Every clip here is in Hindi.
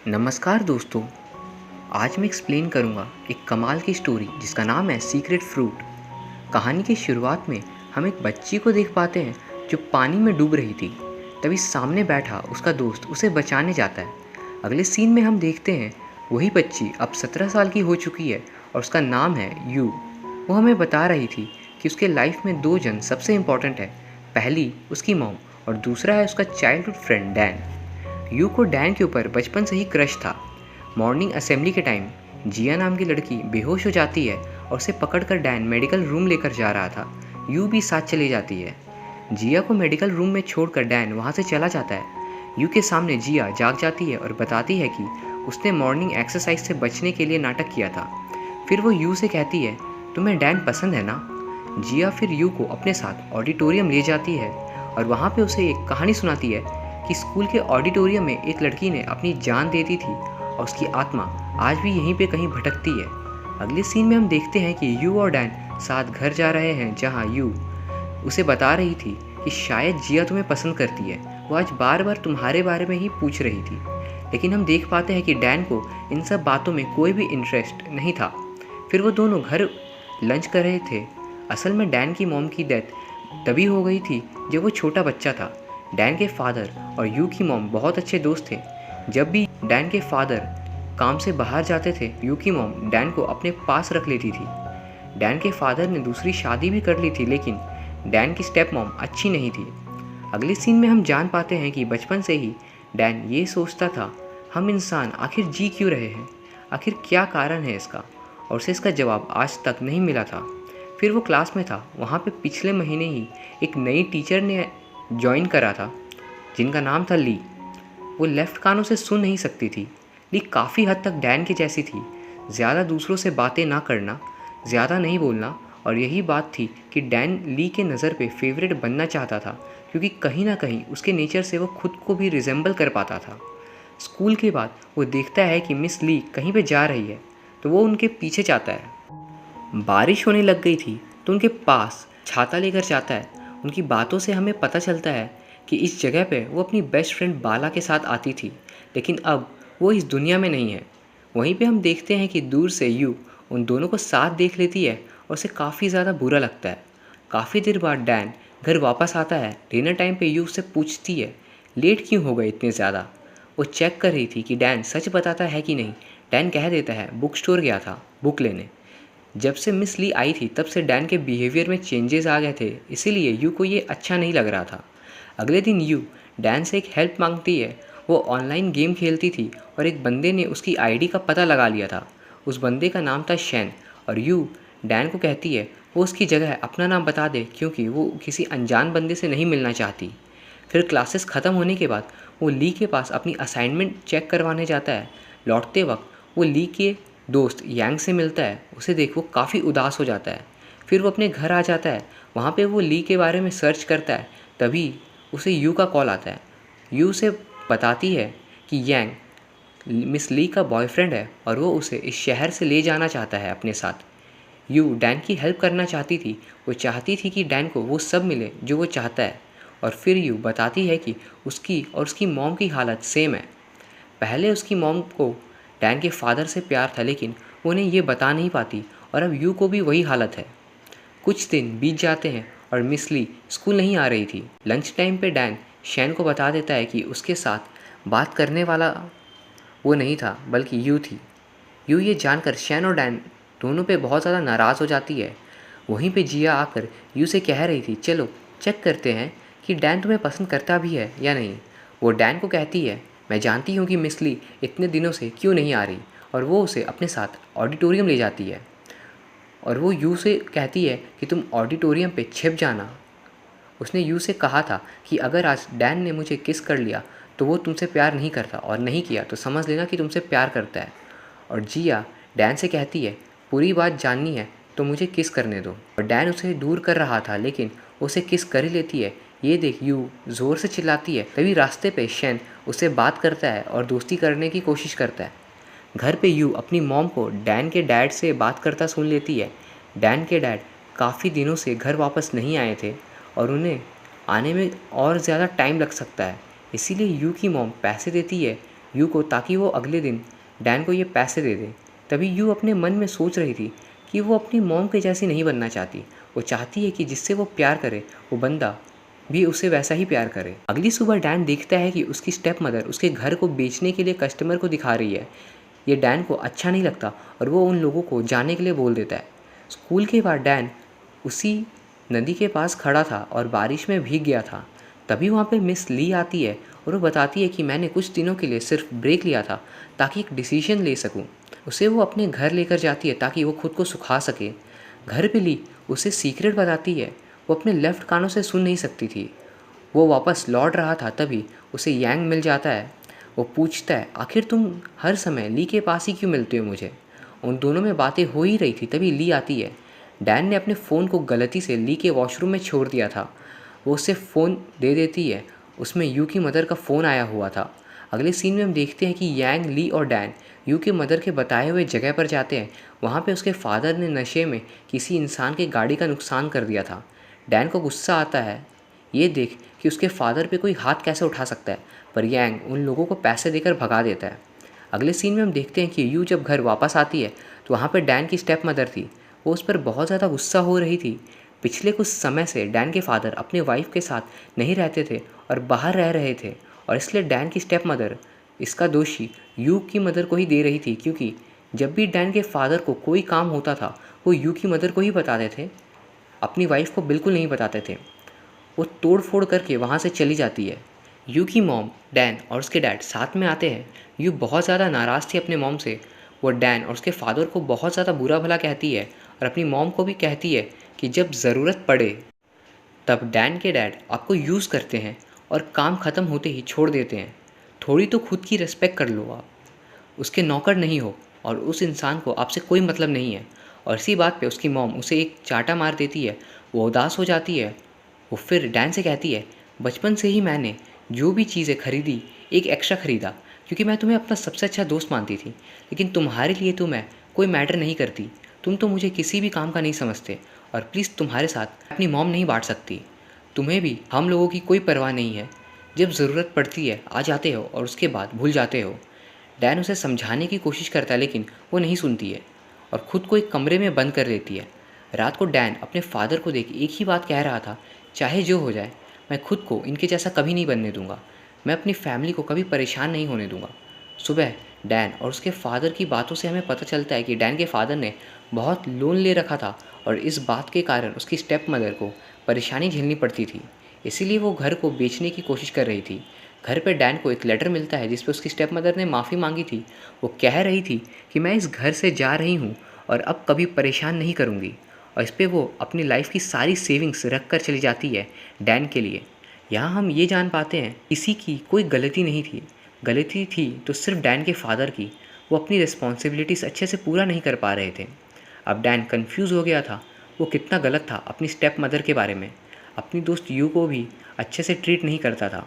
नमस्कार दोस्तों। आज मैं एक्सप्लेन करूँगा एक कमाल की स्टोरी जिसका नाम है सीक्रेट फ्रूट। कहानी की शुरुआत में हम एक बच्ची को देख पाते हैं जो पानी में डूब रही थी। तभी सामने बैठा उसका दोस्त उसे बचाने जाता है। अगले सीन में हम देखते हैं वही बच्ची अब 17 साल की हो चुकी है और उसका नाम है यू। वो हमें बता रही थी कि उसके लाइफ में दो जन सबसे इम्पॉर्टेंट है। पहली उसकी मॉम और दूसरा है उसका चाइल्डहुड फ्रेंड डैन। यू को डैन के ऊपर बचपन से ही क्रश था। मॉर्निंग असेंबली के टाइम जिया नाम की लड़की बेहोश हो जाती है और उसे पकड़कर डैन मेडिकल रूम लेकर जा रहा था। यू भी साथ चली जाती है। जिया को मेडिकल रूम में छोड़कर डैन वहाँ से चला जाता है। यू के सामने जिया जाग जाती है और बताती है कि उसने मॉर्निंग एक्सरसाइज से बचने के लिए नाटक किया था। फिर वो यू से कहती है, तुम्हें डैन पसंद है ना? जिया फिर यू को अपने साथ ऑडिटोरियम ले जाती है और वहाँ पे उसे एक कहानी सुनाती है कि स्कूल के ऑडिटोरियम में एक लड़की ने अपनी जान दे दी थी और उसकी आत्मा आज भी यहीं पे कहीं भटकती है। अगले सीन में हम देखते हैं कि यू और डैन साथ घर जा रहे हैं जहाँ यू उसे बता रही थी कि शायद जिया तुम्हें पसंद करती है। वो आज बार बार तुम्हारे बारे में ही पूछ रही थी। लेकिन हम देख पाते हैं कि डैन को इन सब बातों में कोई भी इंटरेस्ट नहीं था। फिर वो दोनों घर लंच कर रहे थे। असल में डैन की मॉम की डेथ तभी हो गई थी जब वो छोटा बच्चा था। डैन के फादर और यू की मॉम बहुत अच्छे दोस्त थे। जब भी डैन के फादर काम से बाहर जाते थे, यू की मॉम डैन को अपने पास रख लेती थी। डैन के फादर ने दूसरी शादी भी कर ली थी, लेकिन डैन की स्टेप मॉम अच्छी नहीं थी। अगले सीन में हम जान पाते हैं कि बचपन से ही डैन ये सोचता था, हम इंसान आखिर जी क्यों रहे हैं, आखिर क्या कारण है इसका, और उसे इसका जवाब आज तक नहीं मिला था। फिर वो क्लास में था, वहाँ पे पिछले महीने ही एक नई टीचर ने ज्वाइन करा था जिनका नाम था ली। वो लेफ़्ट कानों से सुन नहीं सकती थी। ली काफ़ी हद तक डैन के जैसी थी। ज़्यादा दूसरों से बातें ना करना, ज़्यादा नहीं बोलना, और यही बात थी कि डैन ली के नज़र पे फेवरेट बनना चाहता था, क्योंकि कहीं ना कहीं उसके नेचर से वो खुद को भी रिजेंबल कर पाता था। स्कूल के बाद वो देखता है कि मिस ली कहीं पे जा रही है, तो वो उनके पीछे जाता है। बारिश होने लग गई थी तो उनके पास छाता लेकर जाता है। उनकी बातों से हमें पता चलता है कि इस जगह पे वो अपनी बेस्ट फ्रेंड बाला के साथ आती थी, लेकिन अब वो इस दुनिया में नहीं है। वहीं पे हम देखते हैं कि दूर से यू उन दोनों को साथ देख लेती है और उसे काफ़ी ज़्यादा बुरा लगता है। काफ़ी देर बाद डैन घर वापस आता है। डिनर टाइम पे यू उससे पूछती है, लेट क्यों हो गए इतने ज़्यादा? वो चेक कर रही थी कि डैन सच बताता है कि नहीं। डैन कह देता है, बुक स्टोर गया था बुक लेने। जब से मिस ली आई थी तब से डैन के बिहेवियर में चेंजेस आ गए थे, इसीलिए यू को ये अच्छा नहीं लग रहा था। अगले दिन यू डैन से एक हेल्प मांगती है। वो ऑनलाइन गेम खेलती थी और एक बंदे ने उसकी आईडी का पता लगा लिया था। उस बंदे का नाम था शैन, और यू डैन को कहती है वो उसकी जगह अपना नाम बता दे, क्योंकि वो किसी अनजान बंदे से नहीं मिलना चाहती। फिर क्लासेस ख़त्म होने के बाद वो ली के पास अपनी असाइनमेंट चेक करवाने जाता है। लौटते वक्त वो ली के दोस्त यांग से मिलता है। उसे देख वो काफ़ी उदास हो जाता है। फिर वो अपने घर आ जाता है। वहाँ पे वो ली के बारे में सर्च करता है। तभी उसे यू का कॉल आता है। यू उसे बताती है कि यांग मिस ली का बॉयफ्रेंड है और वो उसे इस शहर से ले जाना चाहता है अपने साथ। यू डैन की हेल्प करना चाहती थी। वो चाहती थी कि डैन को वो सब मिले जो वो चाहता है। और फिर यू बताती है कि उसकी और उसकी मॉम की हालत सेम है। पहले उसकी मॉम को डैन के फादर से प्यार था, लेकिन वो उन्हें ये बता नहीं पाती, और अब यू को भी वही हालत है। कुछ दिन बीत जाते हैं और मिस ली स्कूल नहीं आ रही थी। लंच टाइम पे डैन शैन को बता देता है कि उसके साथ बात करने वाला वो नहीं था बल्कि यू थी। यू ये जानकर शैन और डैन दोनों पे बहुत ज़्यादा नाराज़ हो जाती है। वहीं पे जिया आकर यू से कह रही थी, चलो चेक करते हैं कि डैन तुम्हें पसंद करता भी है या नहीं। वो डैन को कहती है, मैं जानती हूँ कि मिस ली इतने दिनों से क्यों नहीं आ रही, और वो उसे अपने साथ ऑडिटोरियम ले जाती है। और वो यू से कहती है कि तुम ऑडिटोरियम पे छिप जाना। उसने यू से कहा था कि अगर आज डैन ने मुझे किस कर लिया तो वो तुमसे प्यार नहीं करता, और नहीं किया तो समझ लेना कि तुमसे प्यार करता है। और जिया डैन से कहती है, पूरी बात जाननी है तो मुझे किस करने दो। और डैन उसे दूर कर रहा था, लेकिन उसे किस कर ही लेती है। ये देख यू ज़ोर से चिल्लाती है। तभी रास्ते पे शैन उससे बात करता है और दोस्ती करने की कोशिश करता है। घर पे यू अपनी मॉम को डैन के डैड से बात करता सुन लेती है। डैन के डैड काफ़ी दिनों से घर वापस नहीं आए थे और उन्हें आने में और ज़्यादा टाइम लग सकता है, इसीलिए यू की मॉम पैसे देती है यू को ताकि वो अगले दिन डैन को ये पैसे दे दे। तभी यू अपने मन में सोच रही थी कि वो अपनी मॉम के जैसी नहीं बनना चाहती। वो चाहती है कि जिससे वो प्यार करे वो बंदा भी उसे वैसा ही प्यार करे। अगली सुबह डैन देखता है कि उसकी स्टेप मदर उसके घर को बेचने के लिए कस्टमर को दिखा रही है। ये डैन को अच्छा नहीं लगता और वो उन लोगों को जाने के लिए बोल देता है। स्कूल के बाद डैन उसी नदी के पास खड़ा था और बारिश में भीग गया था। तभी वहाँ पे मिस ली आती है और वो बताती है कि मैंने कुछ दिनों के लिए सिर्फ ब्रेक लिया था ताकि एक डिसीजन ले सकूँ। उसे वो अपने घर लेकर जाती है ताकि वो खुद को सुखा सके। घर पे ली उसे सीक्रेट बताती है। वो अपने लेफ्ट कानों से सुन नहीं सकती थी। वो वापस लौट रहा था तभी उसे यांग मिल जाता है। वो पूछता है, आखिर तुम हर समय ली के पास ही क्यों मिलते हो मुझे? उन दोनों में बातें हो ही रही थी तभी ली आती है। डैन ने अपने फ़ोन को गलती से ली के वॉशरूम में छोड़ दिया था। वो उसे फ़ोन दे देती है। उसमें यू की मदर का फ़ोन आया हुआ था। अगले सीन में हम देखते हैं कि यांग, ली और डैन यू के मदर के बताए हुए जगह पर जाते हैं। वहाँ पे उसके फादर ने नशे में किसी इंसान के गाड़ी का नुकसान कर दिया था। डैन को गुस्सा आता है ये देख कि उसके फादर पे कोई हाथ कैसे उठा सकता है, पर यांग उन लोगों को पैसे देकर भगा देता है। अगले सीन में हम देखते हैं कि यू जब घर वापस आती है तो वहाँ पर डैन की स्टेप मदर थी। वो उस पर बहुत ज़्यादा गुस्सा हो रही थी। पिछले कुछ समय से डैन के फादर अपने वाइफ के साथ नहीं रहते थे और बाहर रह रहे थे और इसलिए डैन की स्टेप मदर इसका दोषी यू की मदर को ही दे रही थी, क्योंकि जब भी डैन के फादर को कोई काम होता था वो यू की मदर को ही बताते थे, अपनी वाइफ को बिल्कुल नहीं बताते थे। वो तोड़ फोड़ करके वहाँ से चली जाती है। यू की मॉम, डैन और उसके डैड साथ में आते हैं। यू बहुत ज़्यादा नाराज़ थी अपने मॉम से। वो डैन और उसके फादर को बहुत ज़्यादा बुरा भला कहती है और अपनी मॉम को भी कहती है कि जब ज़रूरत पड़े तब डैन के डैड आपको यूज़ करते हैं और काम ख़त्म होते ही छोड़ देते हैं। थोड़ी तो खुद की रिस्पेक्ट कर लो, आप उसके नौकर नहीं हो और उस इंसान को आपसे कोई मतलब नहीं है। और इसी बात पे उसकी मॉम उसे एक चाटा मार देती है। वो उदास हो जाती है। वो फिर डैन से कहती है, बचपन से ही मैंने जो भी चीज़ें खरीदी एक एक्स्ट्रा ख़रीदा, क्योंकि मैं तुम्हें अपना सबसे अच्छा दोस्त मानती थी। लेकिन तुम्हारे लिए तो मैं कोई मैटर नहीं करती। तुम तो मुझे किसी भी काम का नहीं समझते और प्लीज़ तुम्हारे साथ अपनी मॉम नहीं बांट सकती। तुम्हें भी हम लोगों की कोई परवाह नहीं है। जब ज़रूरत पड़ती है आ जाते हो और उसके बाद भूल जाते हो। डैन उसे समझाने की कोशिश करता है लेकिन वो नहीं सुनती है और ख़ुद को एक कमरे में बंद कर लेती है। रात को डैन अपने फादर को देख एक ही बात कह रहा था, चाहे जो हो जाए मैं खुद को इनके जैसा कभी नहीं बनने दूंगा। मैं अपनी फैमिली को कभी परेशान नहीं होने दूंगा। सुबह डैन और उसके फादर की बातों से हमें पता चलता है कि डैन के फादर ने बहुत लोन ले रखा था और इस बात के कारण उसकी स्टेप मदर को परेशानी झेलनी पड़ती थी। इसीलिए वो घर को बेचने की कोशिश कर रही थी। घर पे डैन को एक लेटर मिलता है जिस पे उसकी स्टेप मदर ने माफ़ी मांगी थी। वो कह रही थी कि मैं इस घर से जा रही हूँ और अब कभी परेशान नहीं करूँगी। और इस पे वो अपनी लाइफ की सारी सेविंग्स रख कर चली जाती है डैन के लिए। यहाँ हम ये जान पाते हैं किसी की कोई गलती नहीं थी। गलती थी तो सिर्फ डैन के फादर की। वो अपनी रिस्पॉन्सिबिलिटीज़ अच्छे से पूरा नहीं कर पा रहे थे। अब डैन कंफ्यूज हो गया था वो कितना गलत था अपनी स्टेप मदर के बारे में। अपनी दोस्त यू को भी अच्छे से ट्रीट नहीं करता था।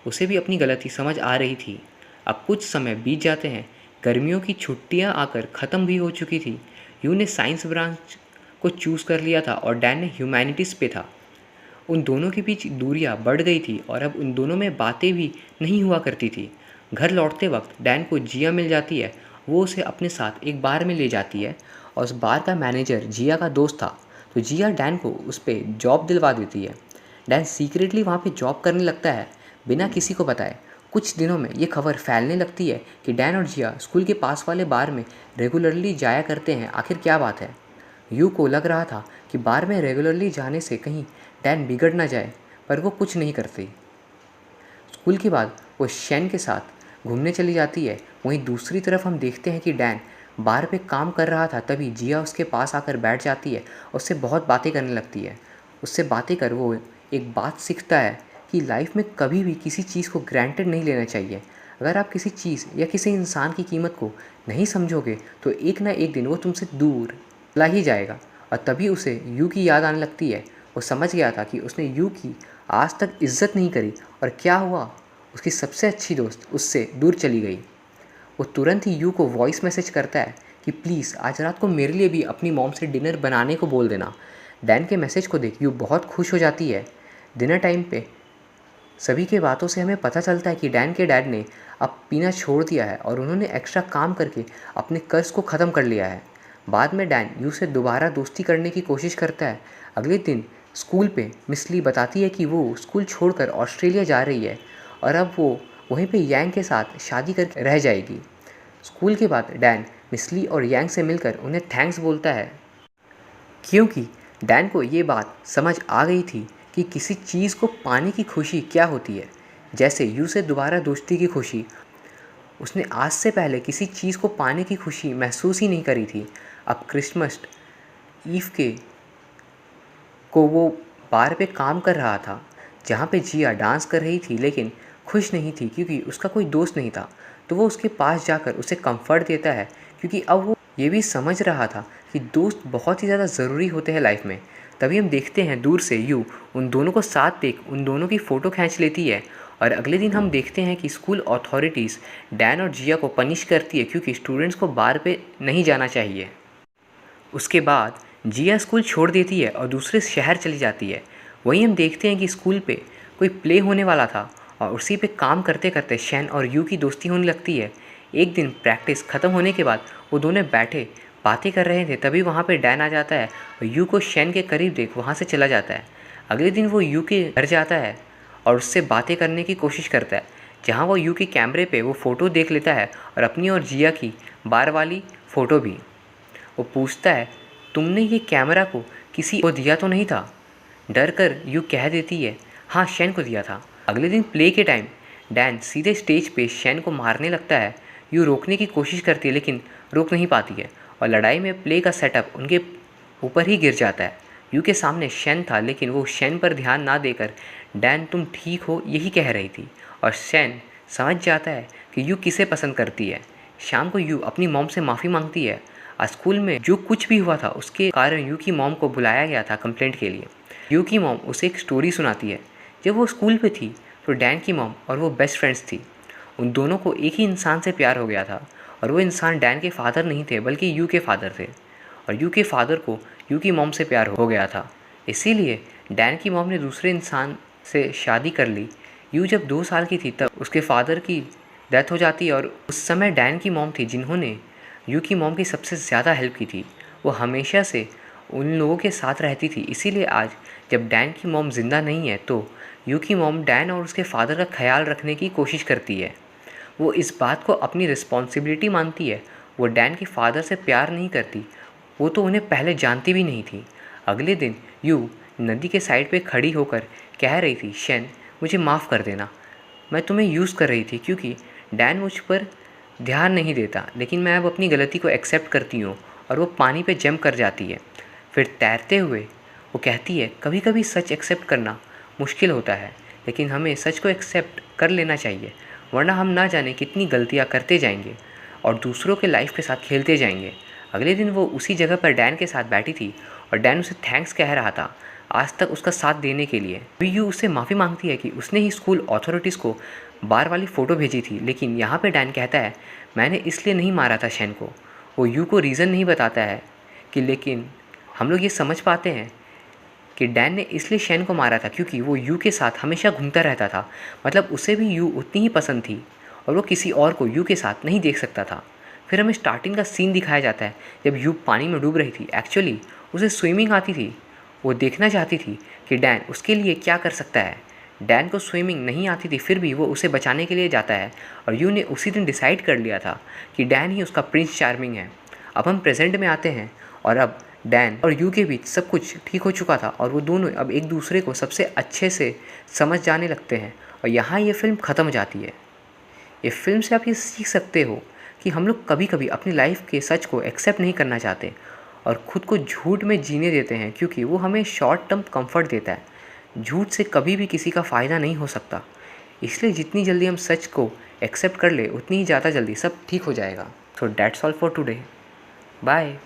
उसे भी अपनी गलती समझ आ रही थी। अब कुछ समय बीत जाते हैं। गर्मियों की छुट्टियां आकर ख़त्म भी हो चुकी थी। यू ने साइंस ब्रांच को चूज़ कर लिया था और डैन ने ह्यूमैनिटीज़ पे था। उन दोनों के बीच दूरियां बढ़ गई थी और अब उन दोनों में बातें भी नहीं हुआ करती थी। घर लौटते वक्त डैन को जिया मिल जाती है। वो उसे अपने साथ एक बार में ले जाती है और उस बार का मैनेजर जिया का दोस्त था, तो जिया डैन को उस पर जॉब दिलवा देती है। डैन सीक्रेटली वहाँ पे जॉब करने लगता है बिना किसी को बताए। कुछ दिनों में ये खबर फैलने लगती है कि डैन और जिया स्कूल के पास वाले बार में रेगुलरली जाया करते हैं। आखिर क्या बात है? यू को लग रहा था कि बार में रेगुलरली जाने से कहीं डैन बिगड़ ना जाए, पर वो कुछ नहीं करती। स्कूल के बाद वो शेन के साथ घूमने चली जाती है। वहीं दूसरी तरफ हम देखते हैं कि डैन बार पे काम कर रहा था तभी जिया उसके पास आकर बैठ जाती है और उससे बहुत बातें करने लगती है। उससे बातें कर वो एक बात सीखता है कि लाइफ में कभी भी किसी चीज़ को ग्रांटेड नहीं लेना चाहिए। अगर आप किसी चीज़ या किसी इंसान की कीमत को नहीं समझोगे तो एक ना एक दिन वो तुमसे दूर चला ही जाएगा। और तभी उसे यू की याद आने लगती है। वो समझ गया था कि उसने यू की आज तक इज्जत नहीं करी और क्या हुआ, उसकी सबसे अच्छी दोस्त उससे दूर चली गई। वो तुरंत ही यू को वॉइस मैसेज करता है कि प्लीज़ आज रात को मेरे लिए भी अपनी मॉम से डिनर बनाने को बोल देना। डैन के मैसेज को देख यू बहुत खुश हो जाती है। डिनर टाइम पे सभी के बातों से हमें पता चलता है कि डैन के डैड ने अब पीना छोड़ दिया है और उन्होंने एक्स्ट्रा काम करके अपने कर्ज को ख़त्म कर लिया है। बाद में डैन यू से दोबारा दोस्ती करने की कोशिश करता है। अगले दिन स्कूल पे मिस ली बताती है कि वो स्कूल छोड़कर ऑस्ट्रेलिया जा रही है और अब वो वहीं पे यांग के साथ शादी करके रह जाएगी। स्कूल के बाद डैन मिस ली और यांग से मिलकर उन्हें थैंक्स बोलता है, क्योंकि डैन को ये बात समझ आ गई थी कि किसी चीज़ को पाने की खुशी क्या होती है। जैसे यू से दोबारा दोस्ती की खुशी, उसने आज से पहले किसी चीज़ को पाने की खुशी महसूस ही नहीं करी थी। अब क्रिसमस ईव को वो बार पे काम कर रहा था जहाँ पे जिया डांस कर रही थी, लेकिन खुश नहीं थी क्योंकि उसका कोई दोस्त नहीं था। तो वो उसके पास जाकर उसे कंफर्ट देता है, क्योंकि अब वो ये भी समझ रहा था कि दोस्त बहुत ही ज़्यादा ज़रूरी होते हैं लाइफ में। तभी हम देखते हैं दूर से यू उन दोनों को साथ देख उन दोनों की फ़ोटो खींच लेती है। और अगले दिन हम देखते हैं कि स्कूल अथॉरिटीज़ डैन और जिया को पनिश करती है क्योंकि स्टूडेंट्स को बार पे नहीं जाना चाहिए। उसके बाद जिया स्कूल छोड़ देती है और दूसरे शहर चली जाती है। वहीं हम देखते हैं कि स्कूल पे कोई प्ले होने वाला था और उसी पे काम करते करते शैन और यू की दोस्ती होने लगती है। एक दिन प्रैक्टिस ख़त्म होने के बाद वो दोनों बैठे बातें कर रहे थे, तभी वहाँ पे डैन आ जाता है और यू को शैन के करीब देख वहाँ से चला जाता है। अगले दिन वो यू के घर जाता है और उससे बातें करने की कोशिश करता है, जहाँ वो यू के कैमरे पे वो फ़ोटो देख लेता है और अपनी और जिया की बार वाली फ़ोटो भी। वो पूछता है, तुमने ये कैमरा को किसी को दिया तो नहीं था? डर कर यू कह देती है, हाँ शैन को दिया था। अगले दिन प्ले के टाइम डैन सीधे स्टेज पे शैन को मारने लगता है। यू रोकने की कोशिश करती है लेकिन रोक नहीं पाती है और लड़ाई में प्ले का सेटअप उनके ऊपर ही गिर जाता है। यू के सामने शैन था लेकिन वो शैन पर ध्यान ना देकर डैन तुम ठीक हो यही कह रही थी, और शैन समझ जाता है कि यू किसे पसंद करती है। शाम को यू अपनी मॉम से माफ़ी मांगती है। आज स्कूल में जो कुछ भी हुआ था उसके कारण यू की मॉम को बुलाया गया था कंप्लेंट के लिए। यू की मॉम उसे एक स्टोरी सुनाती है। जब वो स्कूल पे थी तो डैन की मॉम और वो बेस्ट फ्रेंड्स थी। उन दोनों को एक ही इंसान से प्यार हो गया था और वो इंसान डैन के फादर नहीं थे बल्कि यू के फादर थे, और यू के फादर को यू की मॉम से प्यार हो गया था। इसीलिए डैन की मॉम ने दूसरे इंसान से शादी कर ली। यू जब 2 साल की थी तब उसके फादर की डेथ हो जाती है और उस समय डैन की मॉम थी जिन्होंने यू की मॉम की सबसे ज़्यादा हेल्प की थी। वो हमेशा से उन लोगों के साथ रहती थी। इसीलिए आज जब डैन की मॉम ज़िंदा नहीं है तो यू की मॉम डैन और उसके फादर का ख्याल रखने की कोशिश करती है। वो इस बात को अपनी रिस्पॉन्सिबिलिटी मानती है। वो डैन के फादर से प्यार नहीं करती, वो तो उन्हें पहले जानती भी नहीं थी। अगले दिन यू नदी के साइड पे खड़ी होकर कह रही थी, शैन मुझे माफ़ कर देना, मैं तुम्हें यूज़ कर रही थी क्योंकि डैन मुझ पर ध्यान नहीं देता, लेकिन मैं अब अपनी गलती को एक्सेप्ट करती हूँ। और वो पानी पे जंप कर जाती है। फिर तैरते हुए वो कहती है, कभी कभी सच एक्सेप्ट करना मुश्किल होता है, लेकिन हमें सच को एक्सेप्ट कर लेना चाहिए, वरना हम ना जाने कितनी गलतियाँ करते जाएंगे और दूसरों के लाइफ के साथ खेलते जाएंगे। अगले दिन वो उसी जगह पर डैन के साथ बैठी थी और डैन उसे थैंक्स कह रहा था आज तक उसका साथ देने के लिए। अभी यू उससे माफ़ी मांगती है कि उसने ही स्कूल अथॉरिटीज़ को बार वाली फ़ोटो भेजी थी, लेकिन यहाँ पे डैन कहता है मैंने इसलिए नहीं मारा था शैन को। वो यू को रीज़न नहीं बताता है कि, लेकिन हम लोग ये समझ पाते हैं कि डैन ने इसलिए शैन को मारा था क्योंकि वो यू के साथ हमेशा घूमता रहता था। मतलब उसे भी यू उतनी ही पसंद थी और वो किसी और को यू के साथ नहीं देख सकता था। फिर हमें स्टार्टिंग का सीन दिखाया जाता है जब यू पानी में डूब रही थी। एक्चुअली उसे स्विमिंग आती थी। वो देखना चाहती थी कि डैन उसके लिए क्या कर सकता है। डैन को स्विमिंग नहीं आती थी, फिर भी वो उसे बचाने के लिए जाता है और यू ने उसी दिन डिसाइड कर लिया था कि डैन ही उसका प्रिंस चार्मिंग है। अब हम प्रेजेंट में आते हैं और अब डैन और यू के बीच सब कुछ ठीक हो चुका था और वो दोनों अब एक दूसरे को सबसे अच्छे से समझ जाने लगते हैं और यहाँ ये फ़िल्म ख़त्म हो जाती है। ये फ़िल्म से आप ये सीख सकते हो कि हम लोग कभी कभी अपनी लाइफ के सच को एक्सेप्ट नहीं करना चाहते और ख़ुद को झूठ में जीने देते हैं क्योंकि वो हमें शॉर्ट टर्म कंफर्ट देता है। झूठ से कभी भी किसी का फ़ायदा नहीं हो सकता, इसलिए जितनी जल्दी हम सच को एक्सेप्ट कर ले उतनी ही ज़्यादा जल्दी सब ठीक हो जाएगा। So that's all for today, bye.